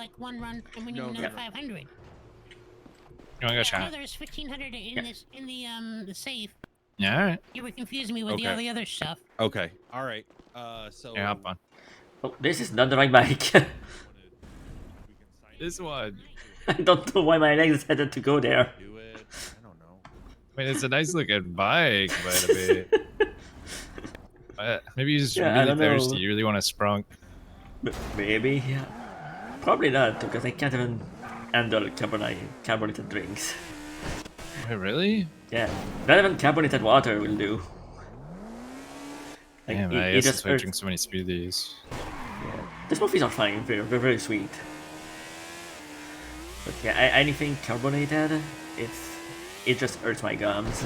like one run, and we need No, no, another no. 500. You want to go No, shot? there's 1,500 in the safe. Yeah, all right. You were confusing me with all the other stuff. Okay. All right. So. Yeah, hop on. Oh, this is not the right bike. This one. I don't know why my legs decided to go there. Do it. I don't know. I mean, it's a nice looking bike, but a bit. Maybe you're just Yeah, I really don't thirsty. know. You really want to sprunk. Maybe, yeah. Probably not, because I can't even handle carbonated drinks. Wait, really? Yeah, not even carbonated water will do. Like, Damn, I guess that's why I drink so many smoothies. Yeah. The smoothies are fine, they're very sweet. But yeah, anything carbonated, it just hurts my gums.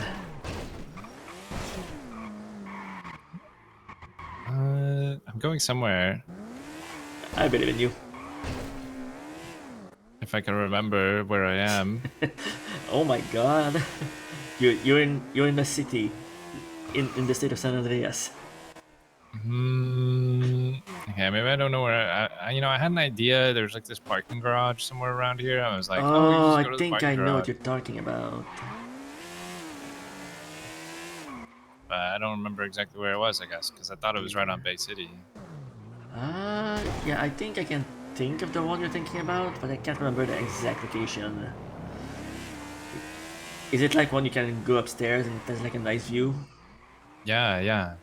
I'm going somewhere. I believe in you. If I can remember where I am. Oh my god. You're in the city. In the state of San Andreas. Okay, maybe I don't know where I had an idea. There's like this parking garage somewhere around here. I was like, we oh, just go I to the think parking I know garage. what you're talking about. But I don't remember exactly where it was, I guess, because I thought it was right on Bay City. Yeah, I think I can think of the one you're thinking about, but I can't remember the exact location. Is it like one you can go upstairs and there's like a nice view? Yeah.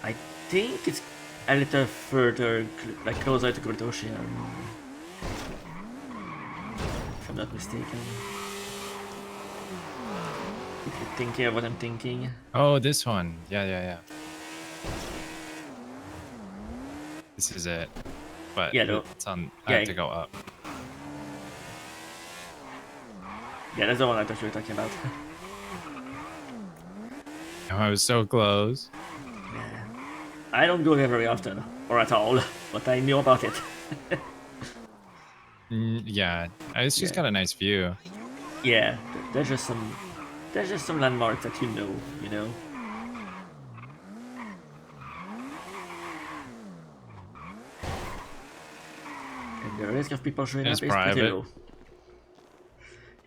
I think it's a little further, like closer to Great Ocean. If I'm not mistaken. If you're thinking of what I'm thinking. Oh, this one. Yeah. This is it. But Yeah, no. it's on. I have to go up. Yeah, that's the one I thought you were talking about. Oh, I was so close. Yeah. I don't go there very often, or at all, but I know about it. Yeah, it's just got a nice view. Yeah, there's just some landmarks that you know. And the risk of people showing up is pretty low.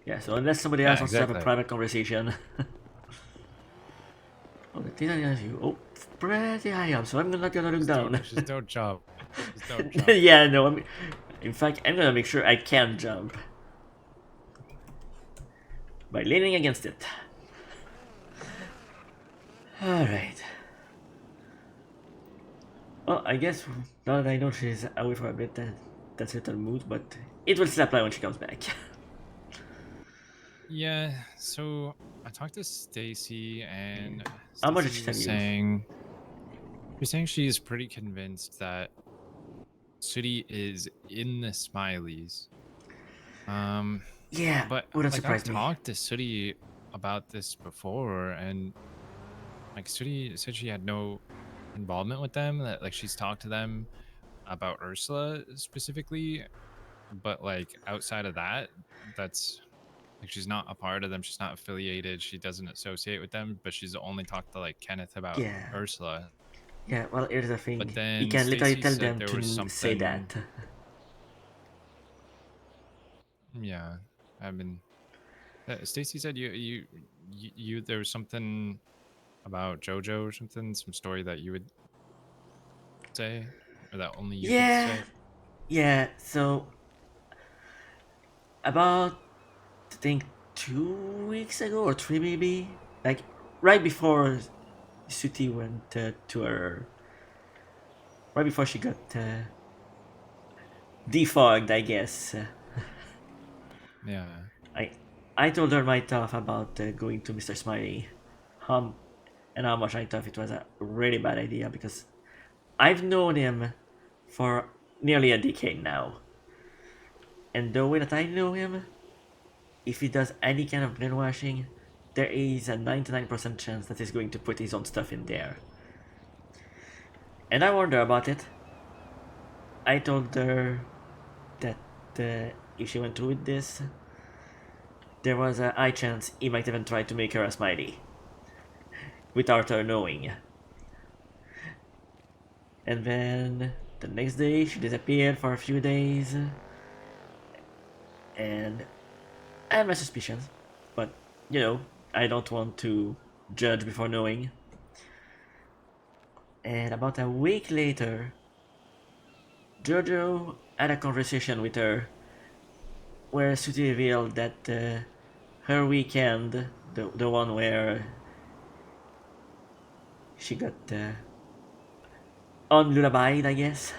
Yeah, so unless somebody else wants to have a private conversation. Oh, the thing I you. Oh, pretty high up, so I'm not gonna look down. Just don't jump. Just don't jump. Yeah, no, in fact, I'm gonna make sure I can jump. By leaning against it. Alright. Well, I guess now that I know she's away for a bit, that's a little mood, but it will still apply when she comes back. Yeah, so I talked to Stacy and how much did she tell you? She's saying she's pretty convinced that Sooty is in the Smileys. Yeah, but wouldn't like, surprise I've me. talked to Sooty about this before, and like Sooty said she had no involvement with them. That like she's talked to them about Ursula specifically, but like outside of that, that's like she's not a part of them. She's not affiliated. She doesn't associate with them. But she's only talked to like Kenneth about Ursula. Yeah, well, here's the thing. But then you can literally Stacey tell said them there to was say something... that. Yeah, I mean, Stacy said you there was something about JoJo or something, some story that you would say, or that only you could say. Yeah. So about I think 2 weeks ago or 3 maybe, like right before Sooty went to her, right before she got defogged, I guess. Yeah. I told her my thought about going to Mr. Smiley, and how much I thought it was a really bad idea because I've known him for nearly a decade now, and the way that I know him, if he does any kind of brainwashing, there is a 99% chance that he's going to put his own stuff in there. And I warned her about it. I told her that if she went through with this, there was a high chance he might even try to make her a Smiley, without her knowing. And then the next day she disappeared for a few days, and I have my suspicions, but you know, I don't want to judge before knowing. And about a week later, Jojo had a conversation with her where Sooty revealed that her weekend, the one where she got on lullabied, I guess,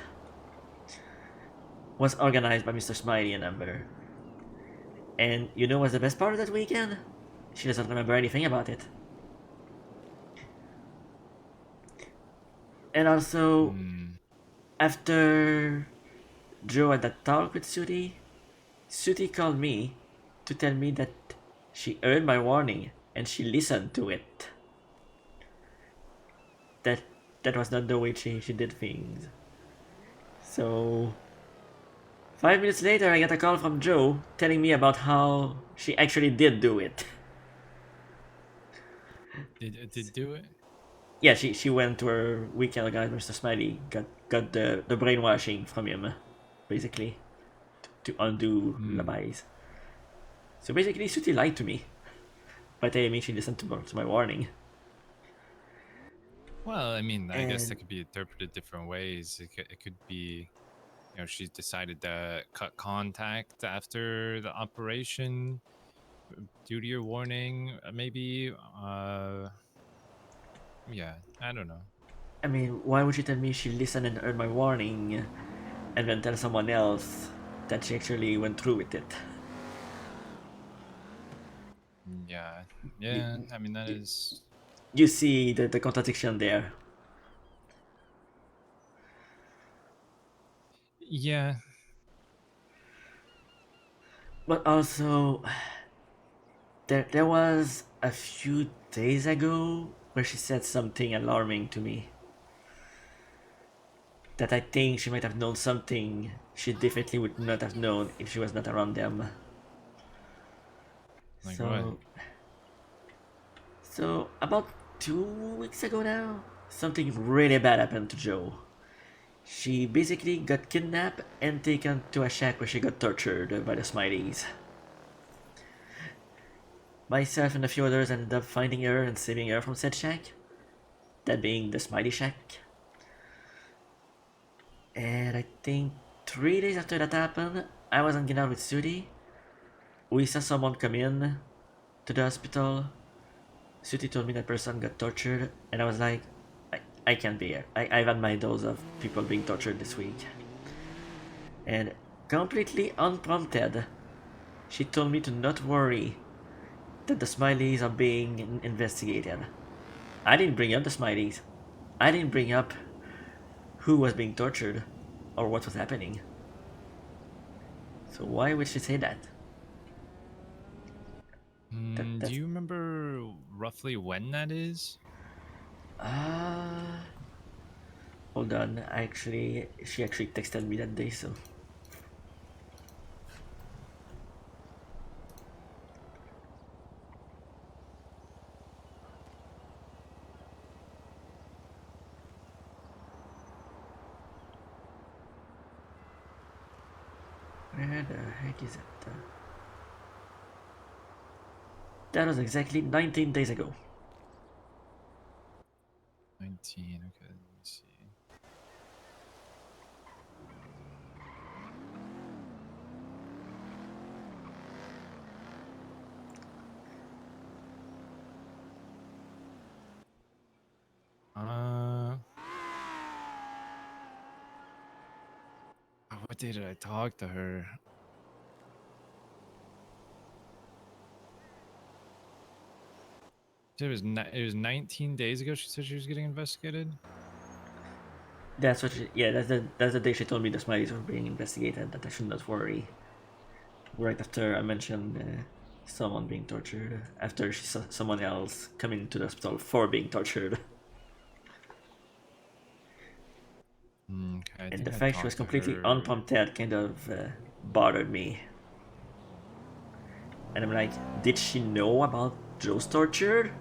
was organized by Mr. Smiley and Amber. And you know what's the best part of that weekend? She doesn't remember anything about it. And also, Hmm. after Joe had that talk with Sooty, Sooty called me to tell me that she heard my warning and she listened to it. That that was not the way she did things. So 5 minutes later I got a call from Joe telling me about how she actually did do it. Did do it? Yeah, she went to her weekend guy, Mr. Smiley, got the brainwashing from him, basically, to undo lullabies. So basically, Sooty lied to me by telling me she listened to my warning. Well, I mean, I guess that And could be interpreted different ways. It could be, she decided to cut contact after the operation due to your warning, maybe. Yeah, I don't know. I mean, why would she tell me she listened and heard my warning, and then tell someone else that she actually went through with it? Yeah, You, yeah. I mean, that is. you see the contradiction there. Yeah. But also, there was a few days ago where she said something alarming to me. That I think she might have known something she definitely would not have known if she was not around them. Like what? So about 2 weeks ago now, something really bad happened to Joe. She basically got kidnapped and taken to a shack where she got tortured by the Smileys. Myself and a few others ended up finding her and saving her from said shack, that being the Smiley Shack. And I think 3 days after that happened, I was hanging out with Sooty. We saw someone come in to the hospital. Sooty told me that person got tortured, and I was like, I can't be here. I've had my dose of people being tortured this week. And completely unprompted, she told me to not worry, that the Smileys are being investigated. I didn't bring up the Smileys. I didn't bring up who was being tortured or what was happening. So why would she say that? Do you remember roughly when that is? Uh hold on. She actually texted me that day, so where the heck is it? That was exactly 19 days ago. 19. Okay, let me see. What day did I talk to her? It was 19 days ago. She said she was getting investigated. That's what that's the day she told me the Smileys were being investigated, that I should not worry. Right after I mentioned someone being tortured, after she saw someone else coming to the hospital for being tortured. Okay, And the I fact she was talked to completely her. unprompted kind of bothered me. And I'm like, did she know about Joe's torture?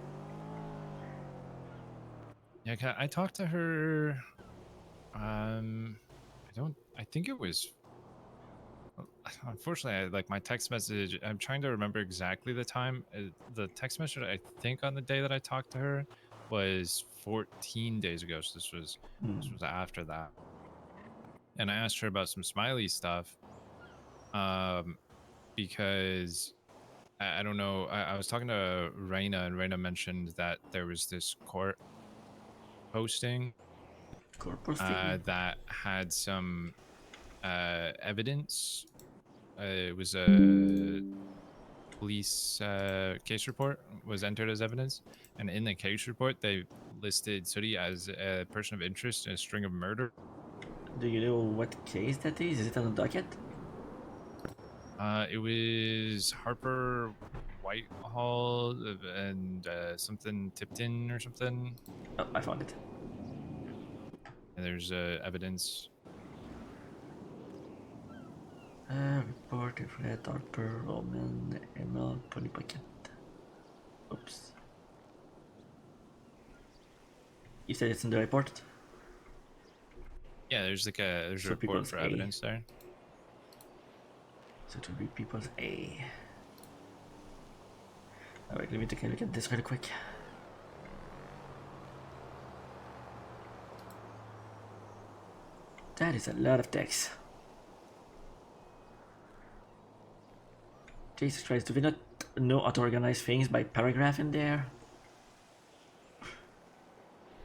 Yeah, I talked to her. I don't. I think it was. unfortunately, like my text message, I'm trying to remember exactly the time. The text message I think on the day that I talked to her was 14 days ago. So this was after that. And I asked her about some Smiley stuff, because I don't know. I was talking to Reina, and Reina mentioned that there was this court posting that had some evidence. It was a police case report was entered as evidence, and in the case report they listed Sooty as a person of interest in a string of murder. Do you know what case that is? Is it on the docket? It was Harper Whitehall and something Tipton or something. Oh, I found it. And there's evidence. Report of Red Harper, Roman, Emma, Pony Pocket. Oops. You said it's in the report? Yeah, there's like there's a So report people's for A. evidence there. So it will be people's A. Alright, let me take a look at this really quick. That is a lot of text. Jesus Christ, do we not know how to organize things by paragraph in there?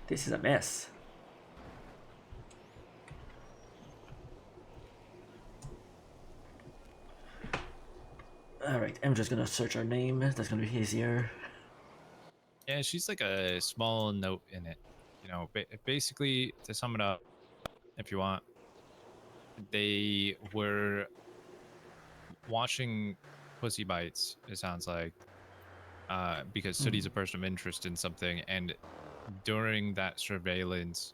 This is a mess. Alright, I'm just gonna search her name. That's gonna be easier. Yeah, she's like a small note in it. You know, basically, to sum it up, if you want, they were watching Pussy Bites, it sounds like, because Sooty's a person of interest in something, and during that surveillance,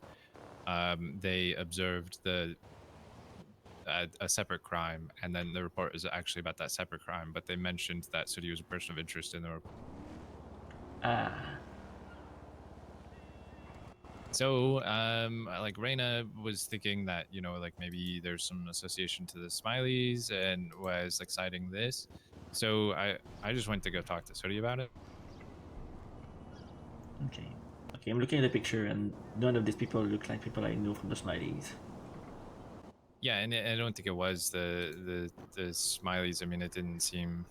they observed a separate crime, and then the report is actually about that separate crime, but they mentioned that Sooty was a person of interest in the report. So, like Reina was thinking that, you know, like maybe there's some association to the Smileys and was like citing this. So I just went to go talk to Sooty about it. Okay. Okay, I'm looking at the picture and none of these people look like people I know from the Smileys. Yeah, and I don't think it was the Smileys. I mean, it didn't seem.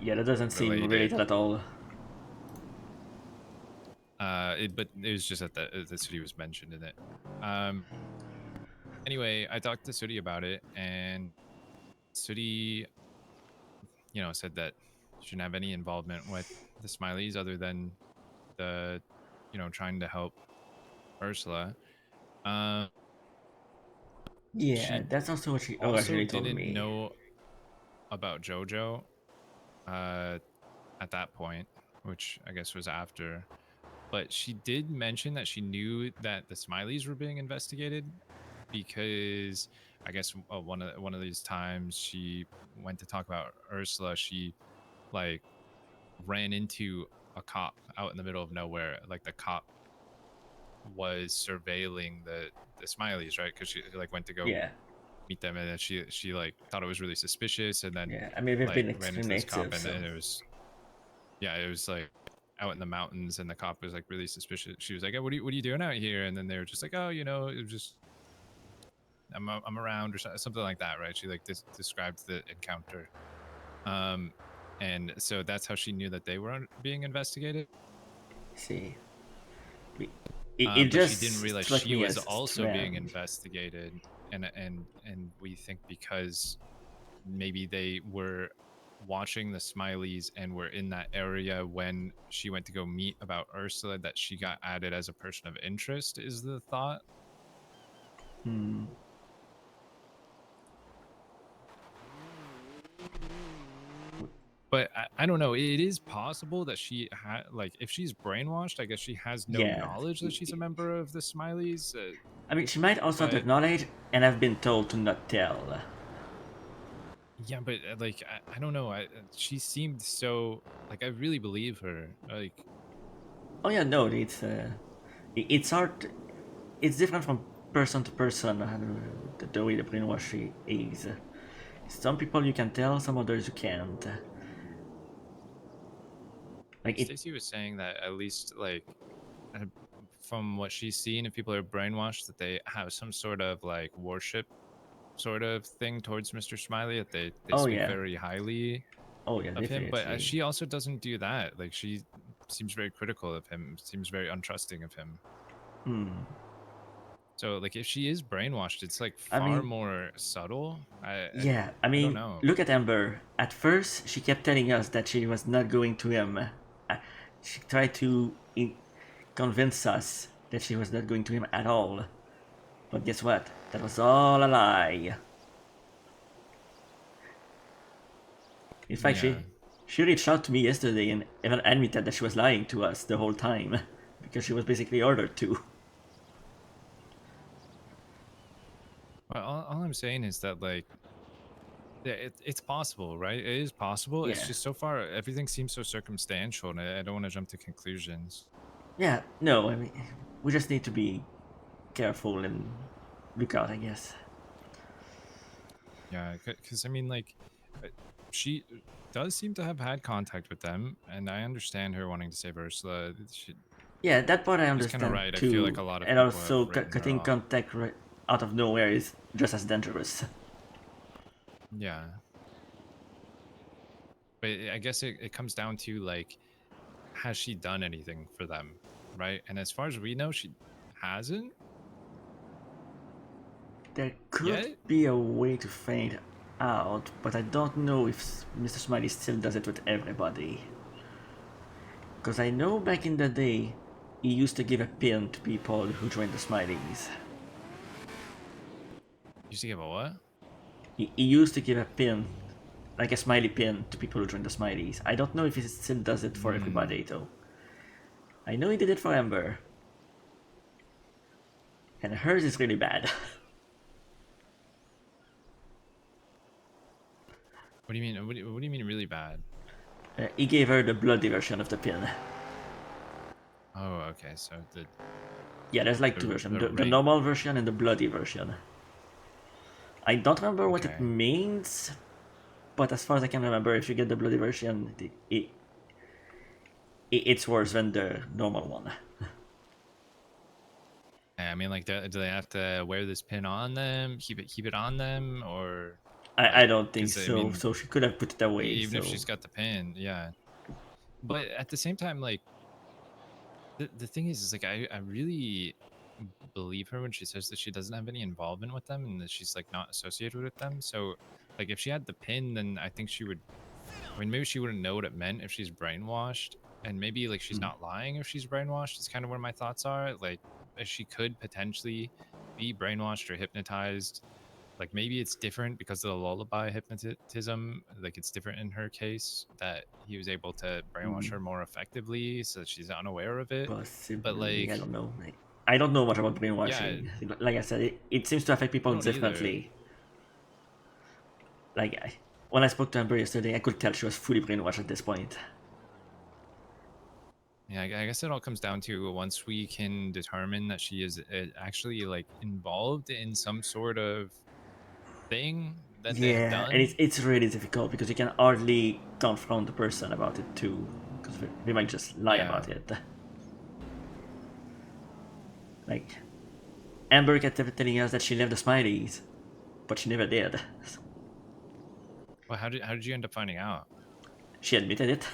Yeah, that doesn't seem related at all. But it was just that the Sooty was mentioned in it. Anyway, I talked to Sooty about it, and Sooty, you know, said that she shouldn't have any involvement with the Smileys other than the, you know, trying to help Ursula. Yeah, that's also what she Also told didn't me. know about JoJo at that point, which I guess was after. But she did mention that she knew that the Smileys were being investigated because I guess one of these times she went to talk about Ursula, she like ran into a cop out in the middle of nowhere. Like the cop was surveilling the Smileys, right? Because she like went to go meet them, and then she like thought it was really suspicious, and then I mean, we've like been ran into this cop, active, and it was it was like out in the mountains, and the cop was like really suspicious. She was like, "What are you doing out here?" And then they were just like, "Oh, you know, it was just I'm around," or something like that, right? She like described the encounter, and so that's how she knew that they were being investigated. See, But just she didn't realize she was also being investigated, and we think because maybe they were watching the Smileys and were in that area when she went to go meet about Ursula, that she got added as a person of interest, is the thought. But I don't know. It is possible that she had, like, if she's brainwashed, I guess she has no knowledge that she's a member of the Smileys. I mean, she might also have knowledge and have been told to not tell. Yeah, but like, I don't know. She seemed so, like, I really believe her. Like, oh yeah, no, it's hard. It's different from person to person. The way the brainwash is. Some people you can tell, some others you can't. Like it, Stacy was saying that at least like uh, from what she's seen, if people are brainwashed, that they have some sort of like worship sort of thing towards Mr. Smiley, that they oh speak yeah, very highly oh yeah, of him. But definitely. she also doesn't do that. Like she seems very critical of him, seems very untrusting of him. Hmm. So like if she is brainwashed, it's like I far mean, more subtle. yeah, I I don't mean, know. look at Amber. At first, she kept telling us that she was not going to him. She tried to convince us that she was not going to him at all. But guess what? That was all a lie. In fact, Yeah. she reached out to me yesterday and even admitted that she was lying to us the whole time because she was basically ordered to. Well, all I'm saying is that like yeah, it's possible, right? It is possible. It's Yeah. just so far everything seems so circumstantial, and I don't want to jump to conclusions. Yeah, no, I mean, we just need to be careful and look out, I guess. Yeah, because I mean, like, she does seem to have had contact with them, and I understand her wanting to save Ursula. Yeah, that part I She's kind of understand right. I feel like too. a lot of And people have also, written her cutting off. contact right out of nowhere is just as dangerous. Yeah, but I guess it comes down to like, has she done anything for them, right? And as far as we know, she hasn't There could yet. be a way to find out, but I don't know if Mr. Smiley still does it with everybody. Because I know back in the day, he used to give a pin to people who joined the Smileys. Used to give a what? He used to give a pin, like a smiley pin, to people who joined the Smileys. I don't know if he still does it for everybody though. I know he did it for Amber. And hers is really bad. What do you mean? What do you mean really bad? He gave her the bloody version of the pin. Oh, okay. So the Yeah, there's like two versions. The normal version and the bloody version. I don't remember what it Okay. means, but as far as I can remember, if you get the bloody version, it's worse than the normal one. I mean, like, do they have to wear this pin on them, keep it on them, or? I don't think 'Cause, I so. mean, So she could have put it away. even if So she's got the pin, yeah. But at the same time, like, the thing is like I really believe her when she says that she doesn't have any involvement with them and that she's like not associated with them. So, like, if she had the pin, then I think she would. I mean, maybe she wouldn't know what it meant if she's brainwashed, and maybe like she's not lying if she's brainwashed. It's kind of where my thoughts are. Like, she could potentially be brainwashed or hypnotized. Like maybe it's different because of the lullaby hypnotism. Like it's different in her case that he was able to brainwash her more effectively, so that she's unaware of it. possibly, But like, I don't know. I don't know much about yeah, brainwashing. Like I said, it seems to affect I people don't either. differently. Like when I spoke to Amber yesterday, I could tell she was fully brainwashed at this point. Yeah, I guess it all comes down to once we can determine that she is actually like involved in some sort of thing that they have Yeah, and done. it's really difficult because you can hardly confront the person about it too, because they might just lie Yeah. about it. Like Amber kept telling us that she left the Smileys, but she never did. Well, how did you end up finding out? She admitted it.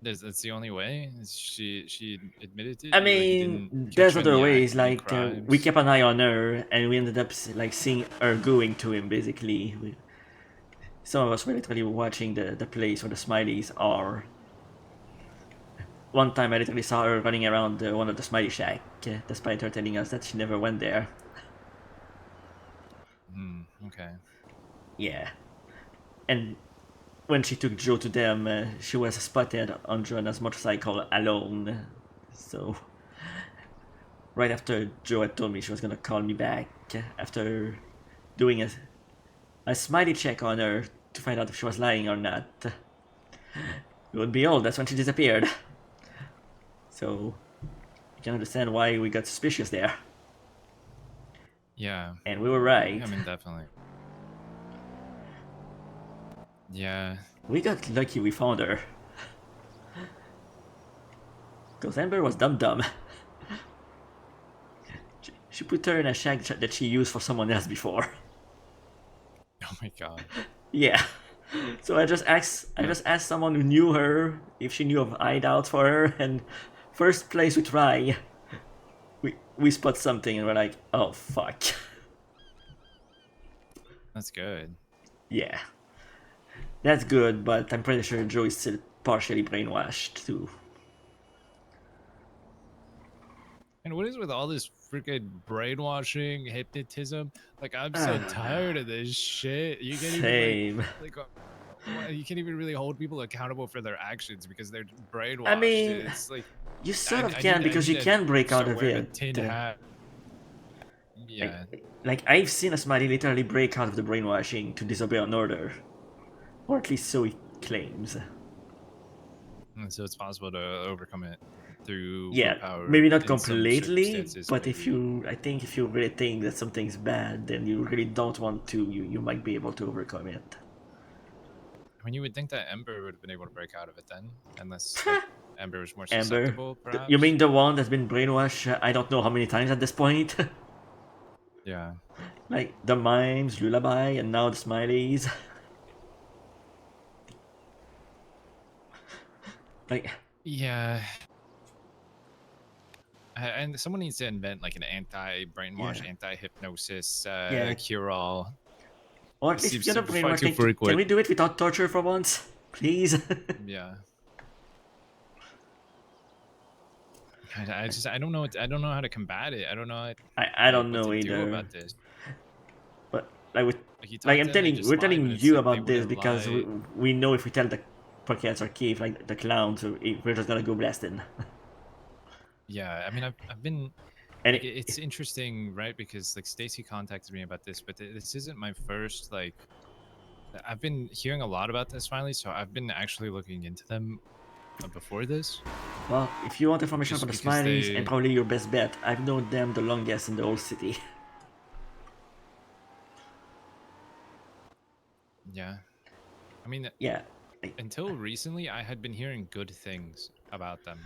That's the only way. She admitted it. I Like, he mean, didn't there's catch her in other the act ways. of any Like we crimes. kept an eye on her, and we ended up like seeing her going to him. Basically, some of us were literally watching the place where the Smileys are. One time, I literally saw her running around one of the Smiley shack, despite her telling us that she never went there. Okay. Yeah, and when she took Joe to them, she was spotted on Joanna's motorcycle alone. So, right after Joe had told me she was gonna call me back, after doing a smiley check on her to find out if she was lying or not, lo and behold, that's when she disappeared. So, you can understand why we got suspicious there. Yeah. And we were right. I mean, definitely. Yeah. We got lucky we found her. Because Amber was dumb. She put her in a shack that she used for someone else before. Oh my god. Yeah. So I just asked someone who knew her if she knew of hideouts for her, and first place we try, we spot something and we're like, oh fuck. That's good. Yeah. That's good, but I'm pretty sure Joe is still partially brainwashed too. And what is with all this freaking brainwashing, hypnotism? Like, I'm so tired of this shit. You can't Same. even you can't even really hold people accountable for their actions because they're brainwashed. I mean, It's like you sort of I can need- I because need you to can break out start of wearing a it. tin hat. Yeah. Like I've seen a Smiley literally break out of the brainwashing to disobey an order, or at least so he claims. And so it's possible to overcome it through Yeah, willpower maybe not in some completely, circumstances, but if maybe. I think if you really think that something's bad, then you really don't want to, you might be able to overcome it. I mean, you would think that Ember would have been able to break out of it then, unless like, Ember was more Amber, susceptible, perhaps. you mean the one that's been brainwashed? I don't know how many times at this point. Yeah. Like the mimes, lullaby, and now the smileys. Like, Yeah. And someone needs to invent like an anti-brainwash, Yeah. anti-hypnosis Yeah. cure-all. or at It least if seems you're not super far brainwashed, too like, can frequent. we do it without torture for once, please? Yeah. I don't know I don't know how to combat it. I don't know I don't what know to do either. about this. But like with Like you like talk to them, they just we're lie, telling but it's you like they about this wouldn't because lie. we know if we tell the Pockets or Cave, like the clowns, we're just gonna go blasting. Yeah, I mean, I've been And like it's interesting, right? Because like Stacy contacted me about this, but this isn't my first like. I've been hearing a lot about the Smiley, so I've been actually looking into them before this. well, if you want information Just about the because Smileys, and they, probably your best bet, I've known them the longest in the whole city. yeah, I mean, Yeah, like, until recently, I had been hearing good things about them,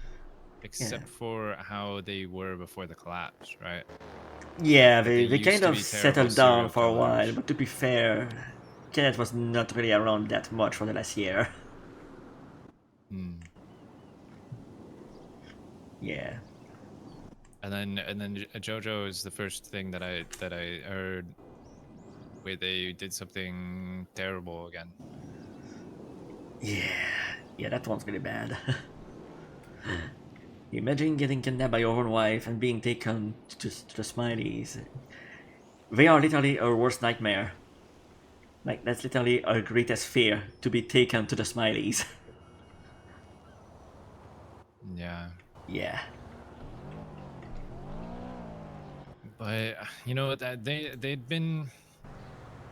except for how they were before the collapse, right? yeah, That they they kind used to of be terrible settled down serial for a while. killers. But to be fair, Kenneth was not really around that much for the last year. Hmm. Yeah. And then JoJo is the first thing that I heard where they did something terrible again. Yeah, that one's really bad. Imagine getting kidnapped by your own wife and being taken to the Smileys. They are literally our worst nightmare. Like, that's literally our greatest fear, to be taken to the Smileys. Yeah. Yeah. But you know that they'd been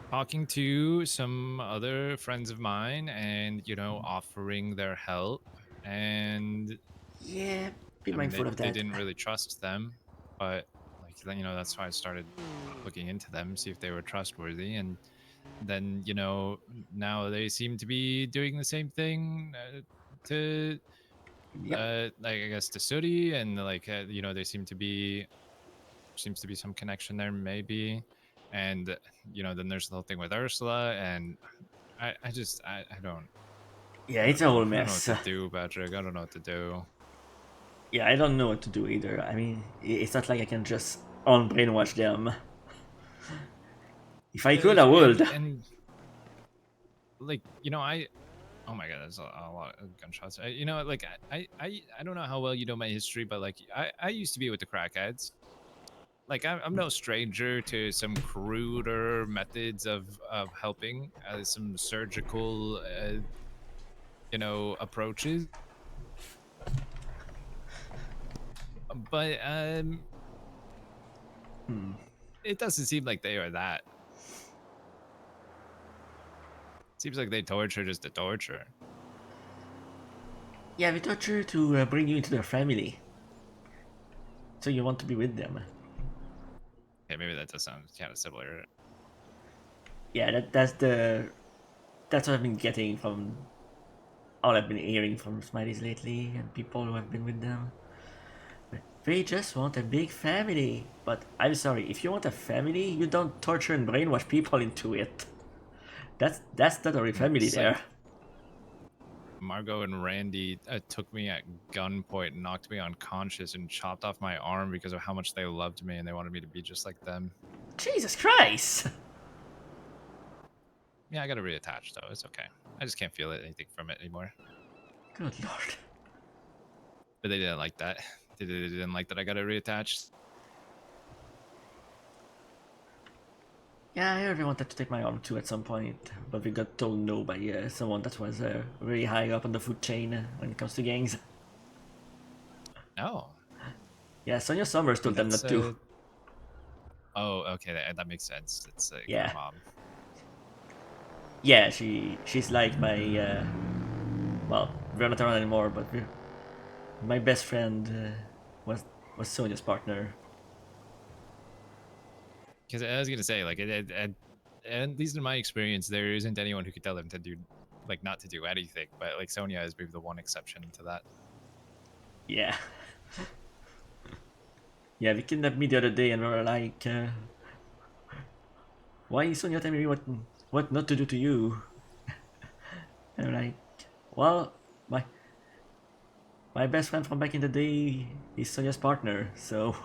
talking to some other friends of mine and you know offering their help, and Yeah, be I mean mindful of they that. didn't really trust them, but like then you know that's why I started looking into them, see if they were trustworthy, and then you know now they seem to be doing the same thing to Yep. like I guess to Sooty, and like you know they seems to be some connection there maybe, and you know then there's the whole thing with Ursula, and I just I don't Yeah, it's a whole I don't know what mess. to do, Patrick. I don't know what to do. Yeah, I don't know what to do either. I mean, it's not like I can just unbrainwash them. If I could, I would. And like you know oh my god, there's a lot of gunshots. You know, like I don't know how well you know my history, but like I used to be with the crackheads. Like I'm no stranger to some cruder methods of helping, some surgical, you know, approaches. But it doesn't seem like they are that. Seems like they torture just to torture. Yeah, we torture to bring you into their family. So you want to be with them. Okay, maybe that does sound kind of similar. Yeah, that's the That's what I've been getting from all I've been hearing from Smileys lately and people who have been with them. They just want a big family. But I'm sorry, if you want a family, you don't torture and brainwash people into it. That's not a real family It's there. like Margot and Randy took me at gunpoint and knocked me unconscious and chopped off my arm because of how much they loved me and they wanted me to be just like them. Jesus Christ! Yeah, I got to reattach though. It's okay. I just can't feel anything from it anymore. Good lord. But they didn't like that. They didn't like that I got it reattached. Yeah, I really wanted to take my arm too at some point, but we got told no by someone that was really high up on the food chain when it comes to gangs. No. Yeah, Sonia Summers told them not to. Oh, okay, that makes sense. It's like Yeah. her mom. Yeah, she's like my well, we're not around anymore, but my best friend was Sonia's partner. Because I was gonna say, like, at least in my experience, there isn't anyone who could tell them to do, like, not to do anything. But like Sonia is maybe the one exception to that. Yeah. Yeah, we kidnapped me the other day and we were like, why is Sonia telling me what not to do to you? And I'm like, well, my best friend from back in the day is Sonia's partner, so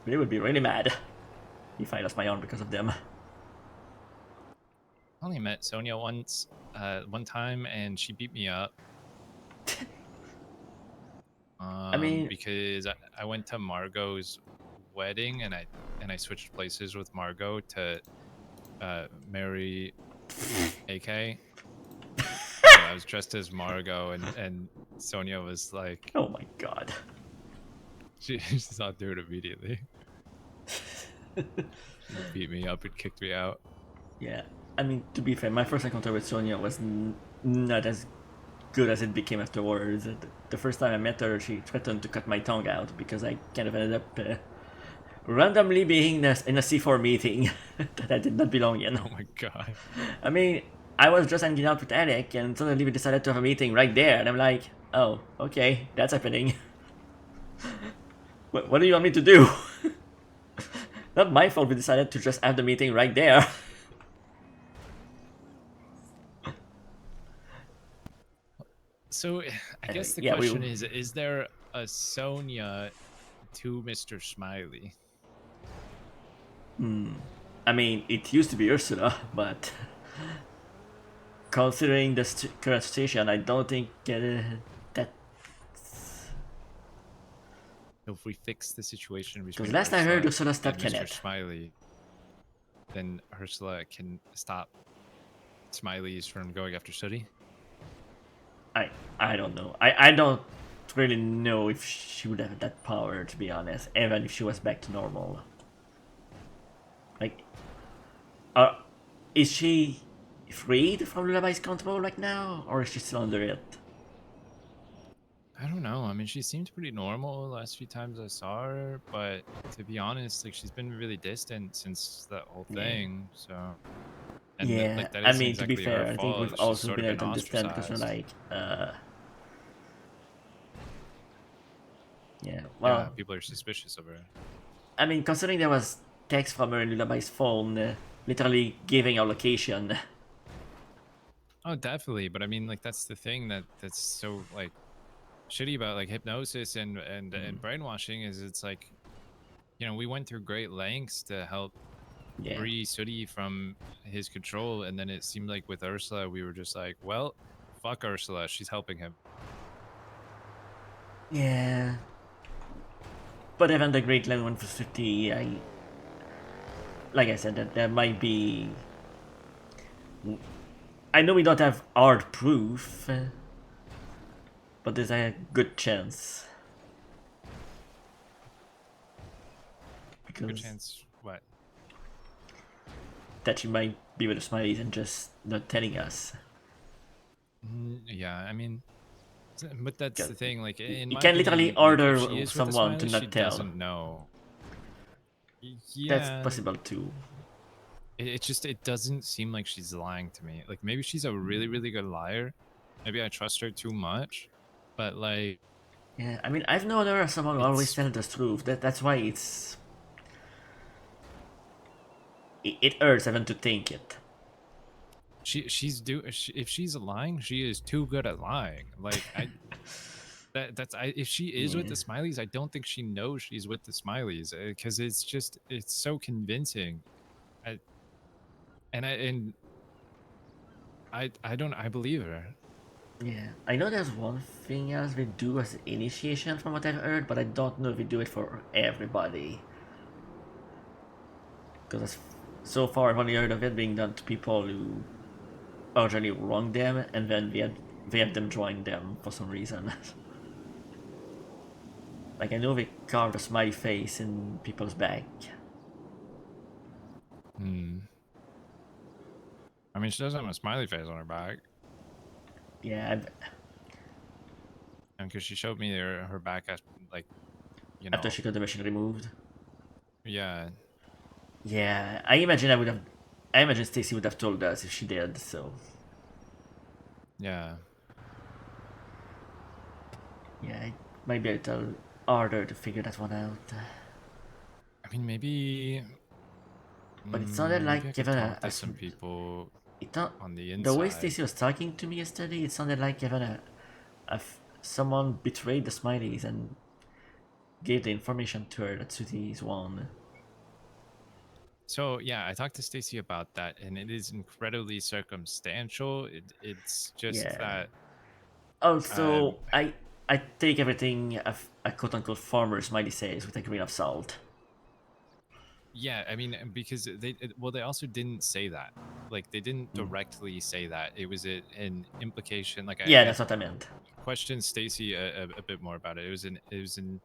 they would be really mad if I lost my arm because of them. I only met Sonia once, one time, and she beat me up. I mean, because I went to Margot's wedding and I switched places with Margot to marry AK. So I was dressed as Margot and Sonia was like, oh my god. she saw through it immediately. She beat me up and kicked me out. Yeah, I mean, to be fair, my first encounter with Sonia was not as good as it became afterwards. The first time I met her, she threatened to cut my tongue out because I kind of ended up randomly being in a C4 meeting that I did not belong in. Oh my god. I mean, I was just hanging out with Alec and suddenly we decided to have a meeting right there, and I'm like, oh, okay, that's happening. What do you want me to do? Not my fault we decided to just have the meeting right there. So I guess the yeah, question is there a Sonia to Mr. Smiley? I mean, it used to be Ursula, but considering the current situation, I don't think that. If we fix the situation between Because last I heard, Ursula and stopped Mr. Kenneth. Smiley, then Ursula can stop Smiley's from going after Sooty. I don't know. I don't really know if she would have that power, to be honest, even if she was back to normal. Like, is she freed from Lullaby's control right now, or is she still under it? I don't know. I mean, she seemed pretty normal the last few times I saw her, but to be honest, like she's been really distant since that whole thing. So, and yeah, like, that I isn't mean, to be exactly fair, her I think fault. we've She's also sort been of able to understand because we're ostracized. like, yeah, well, Yeah, people are suspicious of her. I mean, considering there was text from her in Lullaby's phone, literally giving our location. Oh, definitely. But I mean, like, that's the thing that's so like shitty about like hypnosis and brainwashing is it's like, you know, we went through great lengths to help Yeah. free Sooty from his control, and then it seemed like with Ursula, we were just like, well, fuck Ursula, she's helping him. Yeah. But even the Great Level 150, like I said, that there might be. I know we don't have hard proof, but there's a good chance. Because Good chance. What? that she might be with the Smileys and just not telling us. Yeah, I mean, but that's the thing. Like, in You my can opinion, literally like, order if she is with the someone to Smiley, not she tell. doesn't know. Yeah, That's possible too. it doesn't seem like she's lying to me. Like maybe she's a really good liar. Maybe I trust her too much, but like Yeah, I mean, I've known her as someone who always it's tells the truth. That's why it hurts even to think it. if she's lying, she is too good at lying. Like if she is with Yeah, the Smileys, I don't think she knows she's with the Smileys because it's so convincing. I and I don't I believe her. yeah. I know there's one thing else we do as initiation from what I've heard, but I don't know if we do it for everybody. Because so far I've only heard of it being done to people who originally wronged them, and then they had them join them for some reason. Like I know they carved a smiley face in people's back. Hmm. I mean, she doesn't have a smiley face on her back, Yeah, and because she showed me her back as like, you know, after she got the machine removed. yeah. Yeah, I imagine I would have. I imagine Stacy would have told us if she did. So Yeah. yeah, it might be a little harder to figure that one out. I mean, maybe. But it sounded Maybe I like could given talk to some people on the the way inside. Stacy was talking to me yesterday, it sounded like given someone betrayed the Smileys and gave the information to her that Sooty is one. So yeah, I talked to Stacy about that, and it is incredibly circumstantial. It's just Yeah. that. Also, I take everything a quote unquote farmer Smiley says with a grain of salt. Yeah, I mean, because they also didn't say that. Like they didn't Mm. directly say that. It was an implication. Like Yeah, I that's what I meant. questioned Stacy a bit more about it. It was an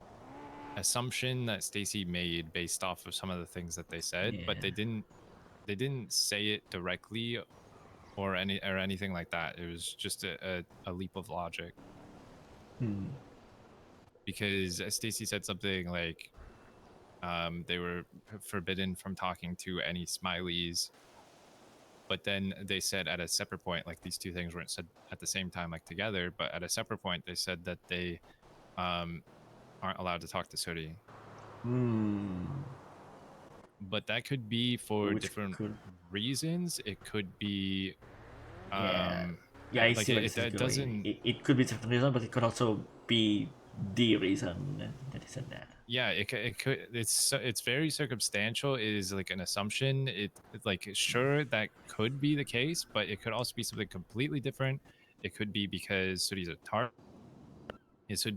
assumption that Stacy made based off of some of the things that they said, but Yeah. they didn't say it directly or anything like that. It was just a leap of logic. Hmm. Because Stacy said something like they were forbidden from talking to any Smileys, but then they said at a separate point, like these two things weren't said at the same time, like together, but at a separate point they said that they aren't allowed to talk to Suri. Hmm. But that could be for Which different could. reasons. It could be Yeah. Yeah, I like see where this is it going. doesn't. It could be different reason, but it could also be the reason that he said that. Yeah, it could. It's very circumstantial. It is like an assumption. It's like sure that could be the case, but it could also be something completely different. It could be because Suri's a tar. It could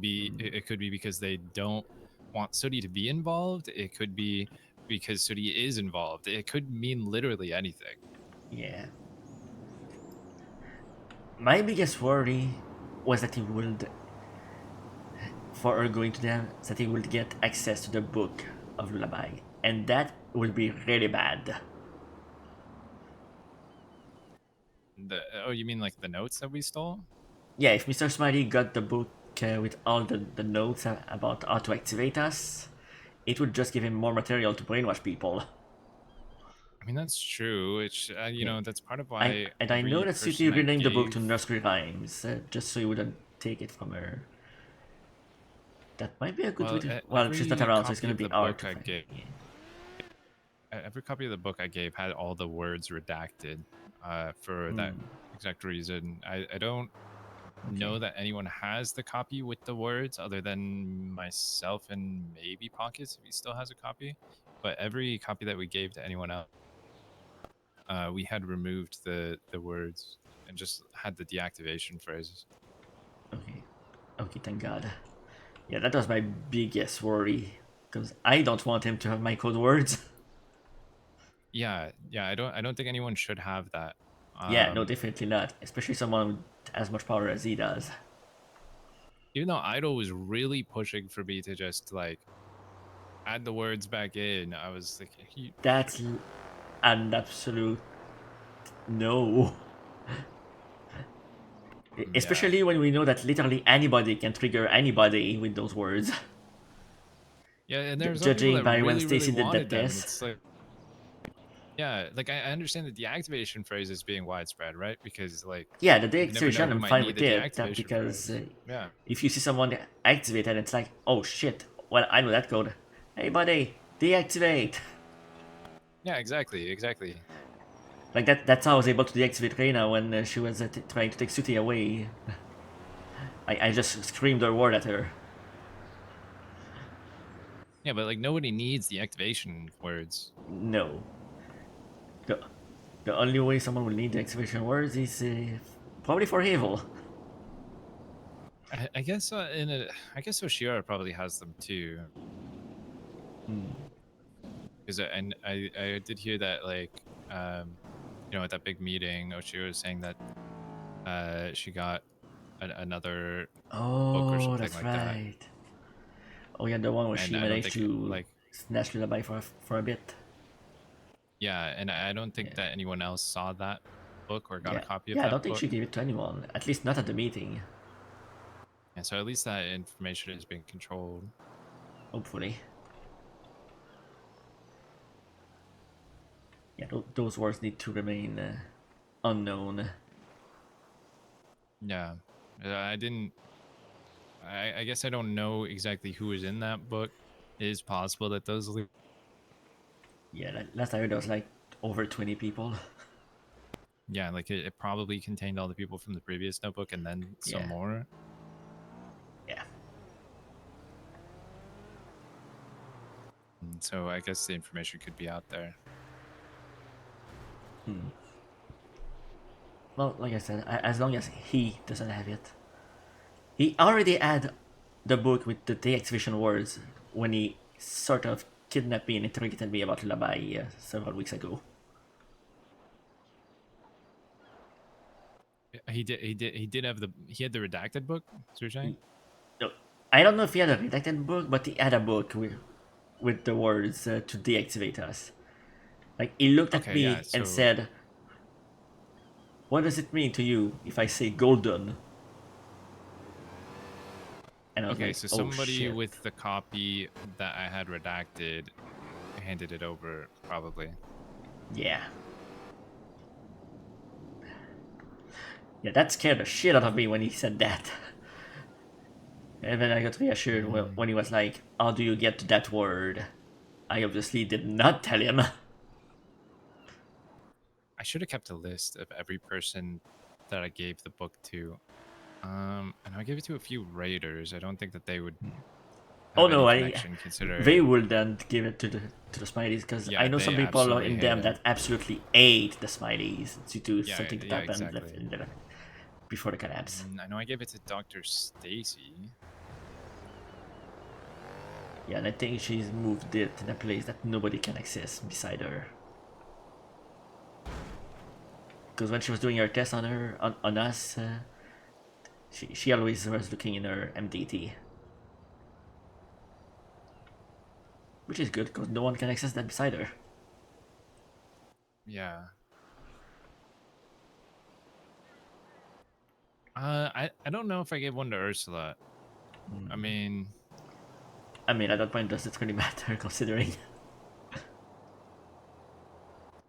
be because they don't want Suri to be involved. It could be because Suri is involved. It could mean literally anything. Yeah. My biggest worry was that he would, for her going to them, that he would get access to the book of Lullaby. And that would be really bad. Oh, you mean like the notes that we stole? Yeah, if Mr. Smiley got the book with all the notes about how to activate us, it would just give him more material to brainwash people. I mean, that's true. It's you Yeah. know, that's part of why I know every that person Sooty I renamed the book to gave. Nursery Rhymes, just so he wouldn't take it from her. That might be a good way to. Well, she's not Every around, so it's copy gonna of be the hard book to I find. gave, every copy of the book I gave had all the words redacted, for that exact reason. I don't know that anyone has the copy with the words other than myself and maybe Pockets if he still has a copy. But every copy that we gave to anyone else, we had removed the words and just had the deactivation phrases. Okay. Okay, thank God. Yeah, that was my biggest worry. Because I don't want him to have my code words. Yeah, I don't think anyone should have that. Yeah, no, definitely not. Especially someone with as much power as he does. Even though Idol was really pushing for me to just like add the words back in, I was like, That's an absolute no. Especially when we know that literally anybody can trigger anybody with those words. Yeah, and there's some people Judging that by when really Stacy did that wanted them, and test. it's like, Yeah, like I understand the deactivation phrase is being widespread, right? Because like Yeah, the you never know deactivation who I'm might fine need with the it, that deactivation because phrase. Yeah. if you see someone activated, it's like, oh shit, well I know that code. Hey buddy, deactivate. Yeah, exactly. Like that's how I was able to deactivate Reina when she was trying to take Sooty away. I just screamed her word at her. Yeah, but like nobody needs the activation words. No. The, the only way someone will need the activation words is probably for evil. I guess I guess Oshira probably has them too. Because I did hear that like you know at that big meeting Oshira was saying that she got another book or Oh, something that's like that, right. Oh yeah, the one where and she I don't managed think to like snatch Lullaby for a bit. yeah, and I don't think Yeah. that anyone else saw that book or got a Yeah. copy of Yeah, I that don't think book. she gave it to anyone. At least not at the meeting. And so at least that information is being controlled. Hopefully. Yeah, those words need to remain unknown. Yeah, I didn't. I guess I don't know exactly who is in that book. It is possible that those. Yeah, last I heard there was like over 20 people. Yeah, like it probably contained all the people from the previous notebook and then some Yeah. more. Yeah. And so I guess the information could be out there. Well, like I said, as long as he doesn't have it. He already had the book with the deactivation words when he sort of kidnapped me and interrogated me about Lullaby several weeks ago. He did have the. He had the redacted book. Is what you're saying? No, I don't know if he had a redacted book, but he had a book with the words to deactivate us. Like, he looked at Okay, yeah. me and So said, "What does it mean to you if I say golden?" And I was okay, like, so "Oh somebody shit." with the copy that I had redacted handed it over, probably. Yeah. Yeah, that scared the shit out of me when he said that. And then I got reassured when he was like, "How do you get to that word?" I obviously did not tell him. I should have kept a list of every person that I gave the book to. And I gave it to a few raiders. I don't think that they would Oh have any no, connection, they considering. wouldn't give it to the Smileys because I Yeah, know they some people absolutely in hate them it. that absolutely ate the Smileys due to Yeah, something that yeah, happened exactly. before the collapse. I know I gave it to Dr. Stacy. Yeah, and I think she's moved it in a place that nobody can access beside her. Because when she was doing her test on on us, she always was looking in her MDT, which is good because no one can access that beside her. Yeah. I don't know if I gave one to Ursula. I mean, I mean, at that point, does it really matter considering?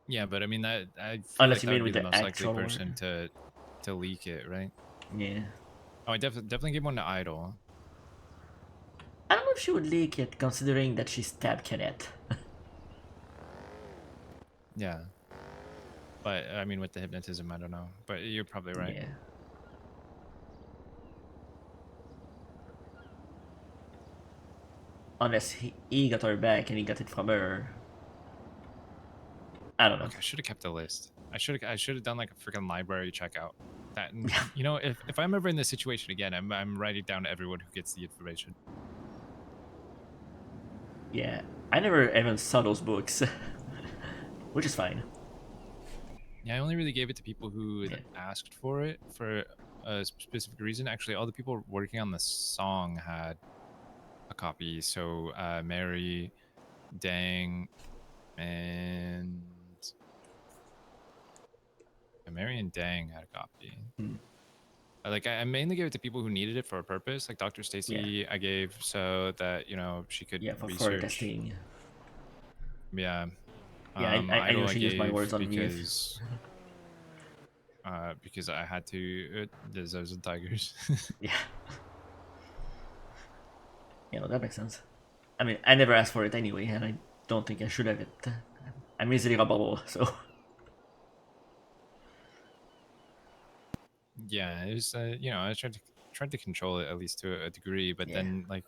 yeah, but I mean that I feel Unless like you that mean would be with the the most likely actual person word. to leak it, right? Yeah. Oh, I definitely gave one to Idol. I don't know if she would leak it considering that she stabbed Kenneth. Yeah. But I mean, with the hypnotism, I don't know. But you're probably right. Yeah. Unless he got her back and he got it from her. I don't know. Okay, I should have kept a list. I should have done like a freaking library checkout. That you know, if I'm ever in this situation again, I'm writing down everyone who gets the information. Yeah. I never even saw those books. Which is fine. Yeah, I only really gave it to people who had Yeah. asked for it for a specific reason. Actually, all the people working on the song had a copy. So Mary, Dang, and Mary and Dang had a copy. Like I mainly gave it to people who needed it for a purpose. Like Dr. Yeah. Stacy, I gave so that you know she could Yeah, for research. testing. Yeah, Yeah, I idol usually use my gave words on mute. because I had to. There's those and tigers. Yeah. That makes sense. I mean, I never asked for it anyway, and I don't think I should have it. I'm easily robbable, so. Yeah, it was. I tried to control it at least to a degree, but Yeah. then like,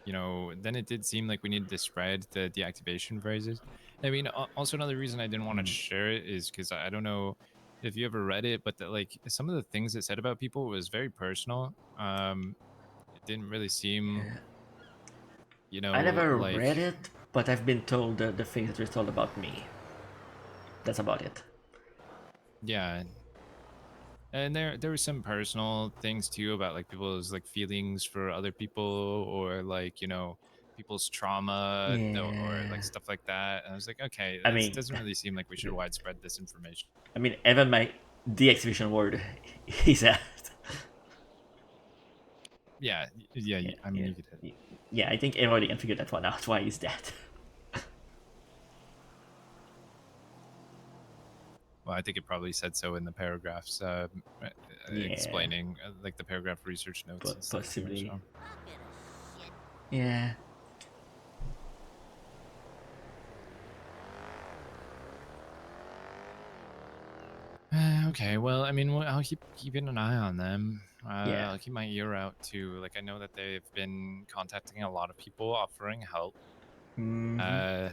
then it did seem like we needed to spread the deactivation phrases. I mean, also another reason I didn't want to share it is because I don't know if you ever read it, but like some of the things it said about people was very personal. It didn't really seem, I never like, read it, but I've been told the things that were told about me. That's about it. yeah. And there were some personal things too about like people's like feelings for other people, or like people's trauma, or Yeah. like stuff like that. And I was like, okay, I this mean, doesn't really seem like we should widespread this information. even my deactivation word is that. Yeah, yeah. Yeah, I mean, you could hit. yeah, I think everybody can figure that one out. Why is that? Well, I think it probably said so in the paragraphs, Yeah. explaining like the paragraph research notes and stuff. Possibly. So. Yeah. Okay, well, I mean, I'll keep keeping an eye on them. Yeah. I'll keep my ear out too. Like, I know that they've been contacting a lot of people offering help. Mm-hmm.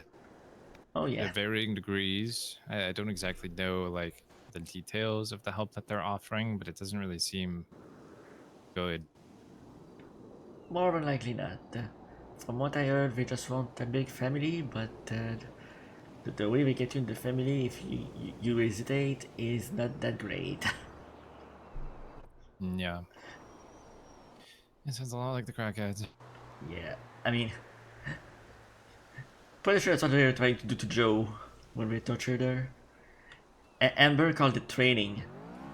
Oh yeah. At varying degrees. I don't exactly know like the details of the help that they're offering, but it doesn't really seem good. More than likely not. From what I heard, we just want a big family, but the way we get you in the family, if you hesitate, is not that great. Yeah. It sounds a lot like the crackheads. Yeah. I mean, pretty sure that's what they were trying to do to Joe when we tortured her. Amber called it training,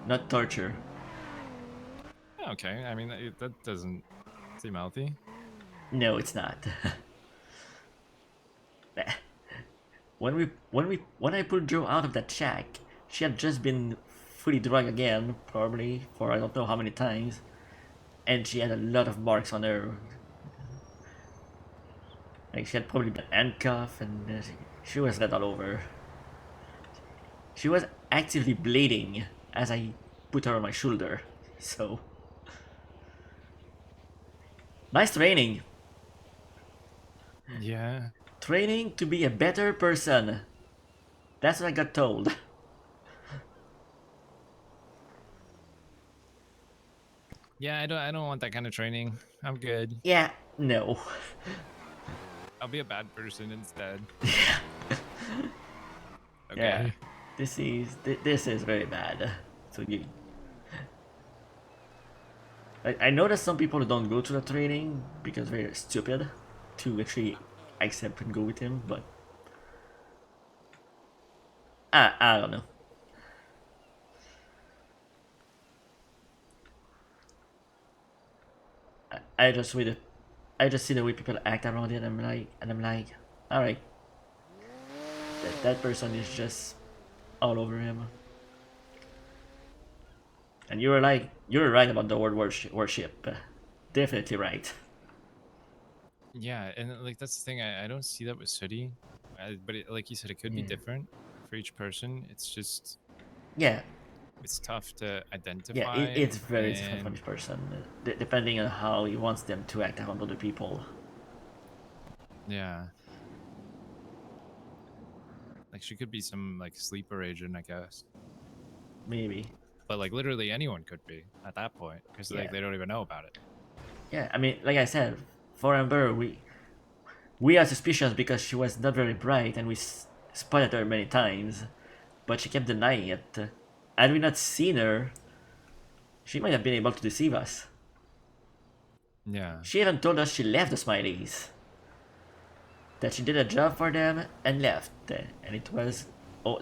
not torture. Okay, I mean, that doesn't seem healthy. No, it's not. When I pulled Joe out of that shack, she had just been fully drugged again, probably for I don't know how many times, and she had a lot of marks on her. Like she had probably been handcuffed, and she was red all over. She was actively bleeding as I put her on my shoulder. So nice training. Yeah. Training to be a better person. That's what I got told. Yeah, I don't want that kind of training. I'm good. Yeah, no. I'll be a bad person instead. Okay. Yeah, this is very bad. So I know that some people don't go to the training because they're stupid to actually accept and go with him, but I don't know. I just see the way people act around it, and I'm like, all right, that person is just all over him. And you were right about the word worship. Definitely right. Yeah, and like that's the thing. I don't see that with Sooty, but like you said, it could be different for each person. It's just Yeah, it's tough to identify. yeah, it's very different from each person, depending on how he wants them to act around other people. Yeah. Like she could be some like sleeper agent, I guess. Maybe. But like literally anyone could be at that point because like they don't even know about it. Yeah, I mean, like I said, for Amber, we are suspicious because she was not very bright and we spotted her many times, but she kept denying it. Had we not seen her, she might have been able to deceive us. Yeah. She even told us she left the Smileys. That she did a job for them and left, and it was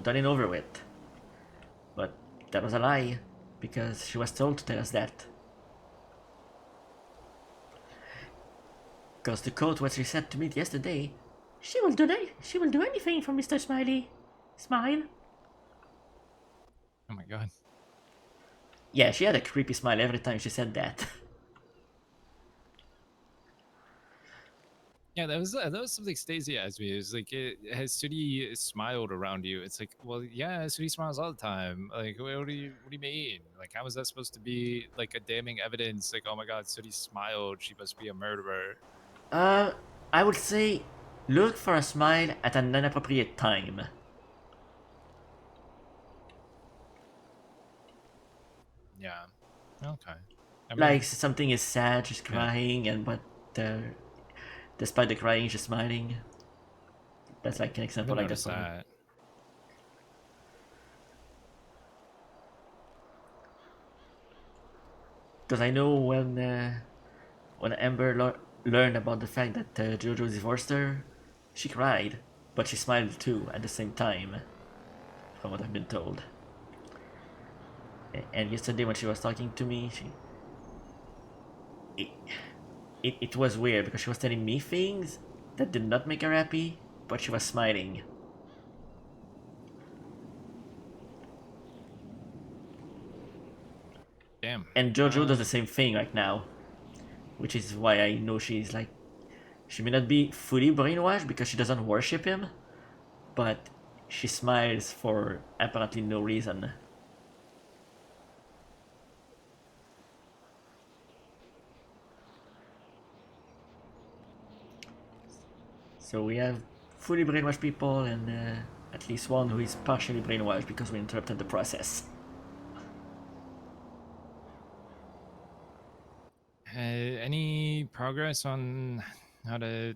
done and over with. But that was a lie, because she was told to tell us that. Because to quote what she said to me yesterday, She will do that. She will do anything for Mr. Smiley. Smile. Oh my god. Yeah, she had a creepy smile every time she said that. Yeah, that was something Stacey asked me. It was like, has Sooty smiled around you? It's like, well, yeah, Sooty smiles all the time. Like, what do you mean? Like, how is that supposed to be like a damning evidence? Like, oh my god, Sooty smiled. She must be a murderer. I would say look for a smile at an inappropriate time. Yeah. Okay. I mean, Like something is sad, she's crying, and but despite the crying, she's smiling. That's like an I example haven't like that. noticed For me. that. Because I know when Amber learned about the fact that Jojo divorced her, she cried, but she smiled too at the same time, from what I've been told. And yesterday when she was talking to me, it was weird because she was telling me things that did not make her happy, but she was smiling. Hmm. Damn. And Jojo does the same thing right now, which is why I know she's like, she may not be fully brainwashed because she doesn't worship him, but she smiles for apparently no reason. So we have fully brainwashed people and at least one who is partially brainwashed because we interrupted the process. Any progress on how to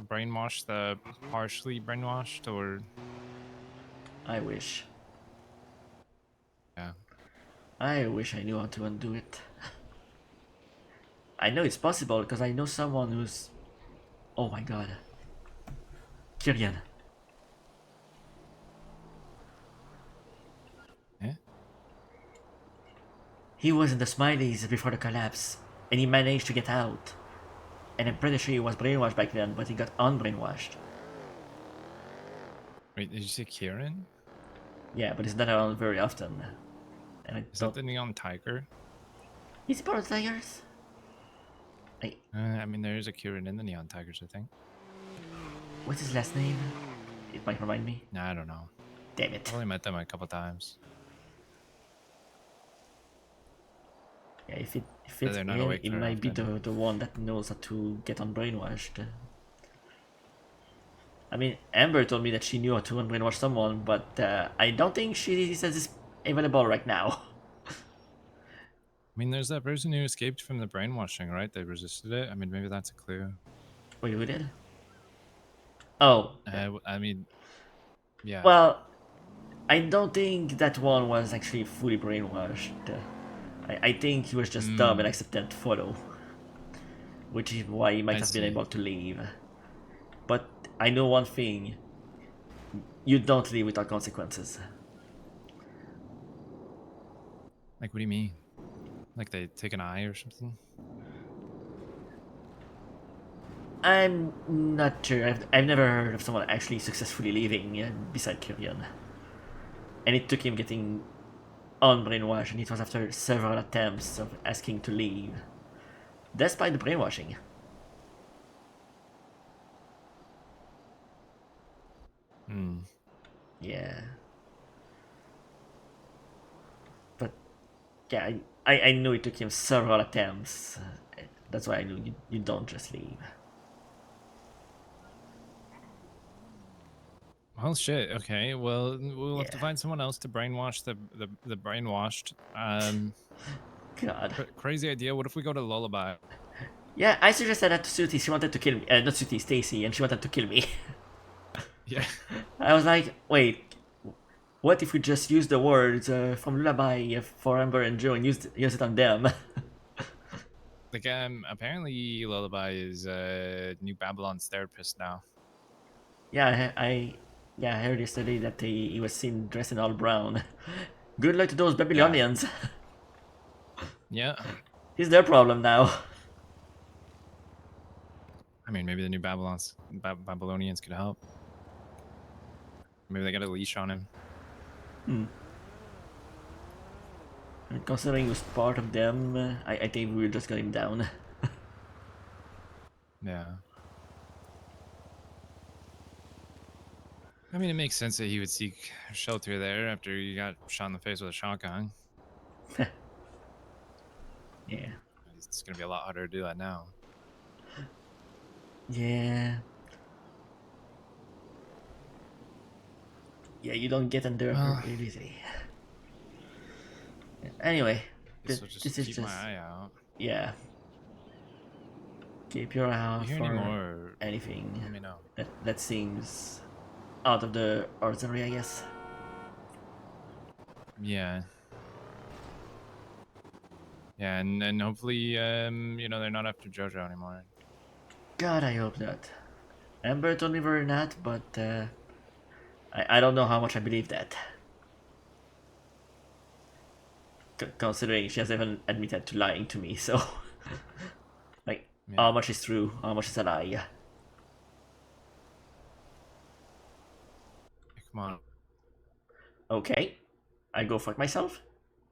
brainwash the partially brainwashed, or I wish. yeah? I wish I knew how to undo it. I know it's possible because I know someone who's... Oh my god. Kyrian. Eh? He was in the Smileys before the collapse, and he managed to get out. And I'm pretty sure he was brainwashed back then, but he got unbrainwashed. Wait, did you say Kieran? Yeah, but he's not around very often. And I Is that don't... the neon tiger? Is he part of Tigers? I mean, there is a Kieran in the neon tigers, I think. What's his last name? It might remind me. Nah, I don't know. Damn it. I've only met them a couple times. Yeah, if it's they're not him, awake it very might be often. the one that knows how to get unbrainwashed. I mean, Amber told me that she knew how to unbrainwash someone, but I don't think she says it's available right now. I mean, there's that person who escaped from the brainwashing, right? They resisted it. I mean, maybe that's a clue. Wait, who did? Oh. I mean, yeah. Well, I don't think that one was actually fully brainwashed. I think he was just dumb and accepted follow. Which is why he might have been able to leave. But I know one thing. You don't leave without consequences. Like, what do you mean? Like they take an eye or something? I'm not sure. I've never heard of someone actually successfully leaving beside Kyrian. And it took him getting unbrainwashed, and it was after several attempts of asking to leave. Despite the brainwashing. Hmm. Yeah. But, yeah, I know it took him several attempts. That's why I knew you don't just leave. Well, shit. Okay. Well, we'll have to find someone else to brainwash the brainwashed. God. Crazy idea. What if we go to Lullaby? Yeah, I suggested that to Sooty. She wanted to kill me. Not Sooty, Stacy, and she wanted to kill me. Yeah. I was like, wait, what if we just use the words from Lullaby for Amber and Joe and use it on them? Like, apparently Lullaby is New Babylon's therapist now. Yeah, I heard yesterday that he was seen dressed in all brown. Good luck to those Babylonians. Yeah. It's their problem now. I mean, maybe the new Babylonians could help. Maybe they got a leash on him. And considering he was part of them, I think we will just got him down. Yeah. I mean, it makes sense that he would seek shelter there after he got shot in the face with a shotgun. Yeah. It's gonna be a lot harder to do that now. Yeah. Yeah, you don't get under Well, her really easy. Anyway, Guess I'll just this is keep just my eye out. yeah. Keep your eye out If you for hear any more, anything let me know. that seems out of the ordinary, I guess. Yeah. Yeah, and hopefully, you know, they're not after JoJo anymore. God, I hope not. Amber told me we're not, but I don't know how much I believe that. Considering she has even admitted to lying to me, so like Yeah. how much is true, how much is a lie. Come on. Okay, I go fuck myself.